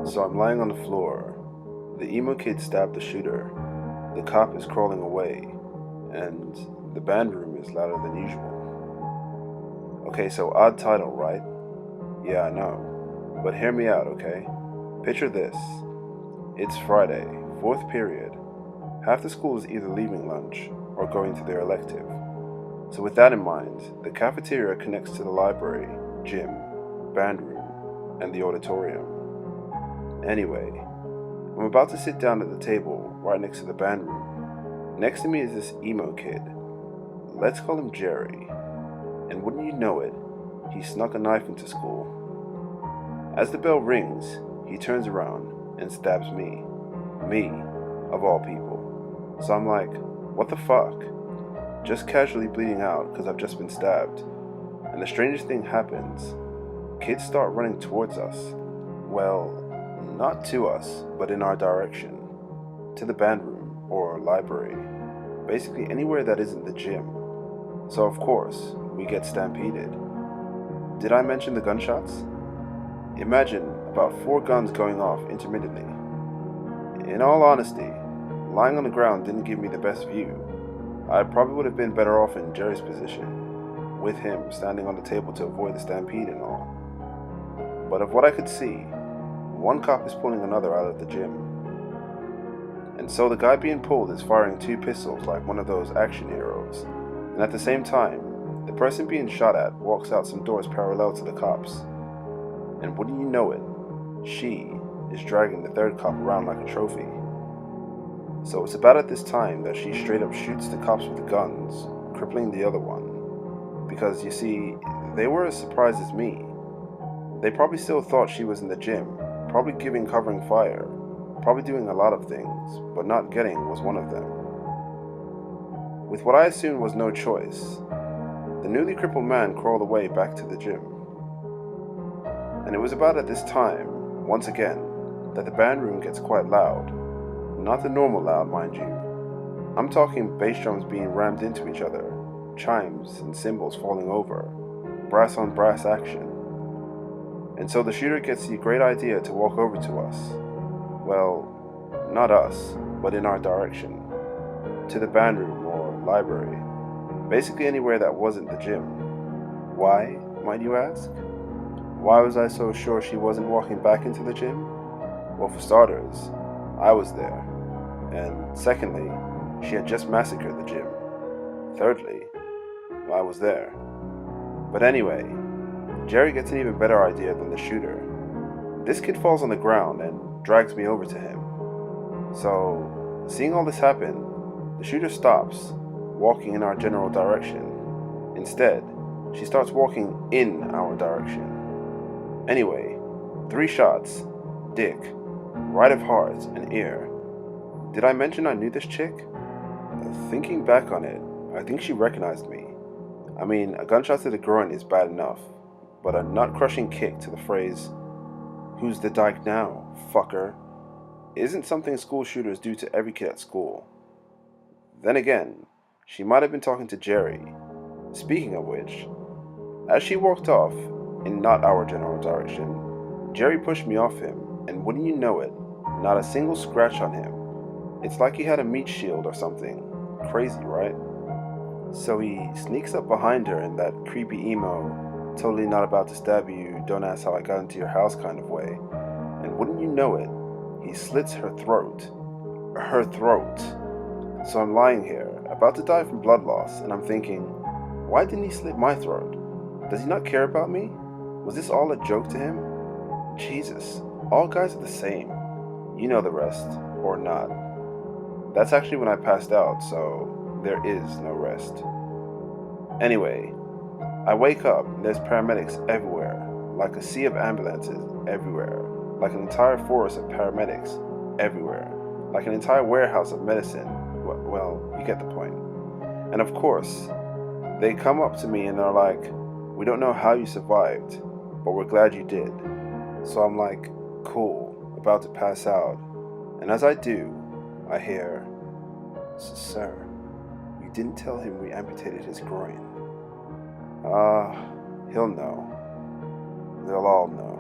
So I'm lying on the floor. The emo kid stabbed the shooter. The cop is crawling away. And the band room is louder than usual. Okay, so odd title, right? Yeah, I know. But hear me out, okay? Picture this. It's Friday, fourth period. Half the school is either leaving lunch or going to their elective. So with that in mind, the cafeteria connects to the library, gym, band room, and the auditorium. Anyway, I'm about to sit down at the table right next to the band room. Next to me is this emo kid. Let's call him Jerry. And wouldn't you know it, he snuck a knife into school. As the bell rings, he turns around and stabs me. Me, of all people. So I'm like, what the fuck? Just casually bleeding out because I've just been stabbed. And the strangest thing happens. Kids start running towards us. Well, not to us, but in our direction. To the band room or library. Basically anywhere that isn't the gym. So of course, we get stampeded. Did I mention the gunshots? Imagine about 4 guns going off intermittently. In all honesty, lying on the ground didn't give me the best view. I probably would have been better off in Jerry's position, with him standing on the table to avoid the stampede and all. But of what I could see, one cop is pulling another out of the gym. And so the guy being pulled is firing 2 pistols like one of those action heroes. And at the same time, the person being shot at walks out some doors parallel to the cops. And wouldn't you know it, she is dragging the third cop around like a trophy. So it's about at this time that she straight up shoots the cops with the guns, crippling the other one. Because you see, they were as surprised as me. They probably still thought she was in the gym, probably giving covering fire, probably doing a lot of things, but not getting was one of them. With what I assumed was no choice, the newly crippled man crawled away back to the gym. And it was about at this time, once again, that the band room gets quite loud. Not the normal loud, mind you. I'm talking bass drums being rammed into each other, chimes and cymbals falling over, brass on brass action. And so the shooter gets the great idea to walk over to us. Well, not us, but in our direction. To the band room or library. Basically anywhere that wasn't the gym. Why, might you ask? Why was I so sure she wasn't walking back into the gym? Well, for starters, I was there. And secondly, she had just massacred the gym. Thirdly, I was there. But anyway, Jerry gets an even better idea than the shooter. This kid falls on the ground and drags me over to him. So, seeing all this happen, the shooter stops, walking in our general direction. Instead, she starts walking in our direction. Anyway, 3 shots, dick, right of heart and ear. Did I mention I knew this chick? Thinking back on it, I think she recognized me. I mean, a gunshot to the groin is bad enough, but a nut-crushing kick to the phrase, "Who's the dyke now, fucker?" isn't something school shooters do to every kid at school. Then again, she might have been talking to Jerry. Speaking of which, as she walked off, in not our general direction, Jerry pushed me off him, and wouldn't you know it, not a single scratch on him. It's like he had a meat shield or something. Crazy, right? So he sneaks up behind her in that creepy emo, totally not about to stab you, don't ask how I got into your house kind of way. And wouldn't you know it, he slits her throat. Her throat. So I'm lying here, about to die from blood loss, and I'm thinking, why didn't he slit my throat? Does he not care about me? Was this all a joke to him? Jesus, all guys are the same. You know the rest, or not. That's actually when I passed out, so there is no rest. Anyway, I wake up and there's paramedics everywhere, like a sea of ambulances everywhere, like an entire force of paramedics everywhere, like an entire warehouse of medicine. Well, you get the point. And of course, they come up to me and they're like, "We don't know how you survived, but we're glad you did." So I'm like, cool, about to pass out. And as I do, I hear, "Sir, you didn't tell him we amputated his groin." He'll know. They'll all know.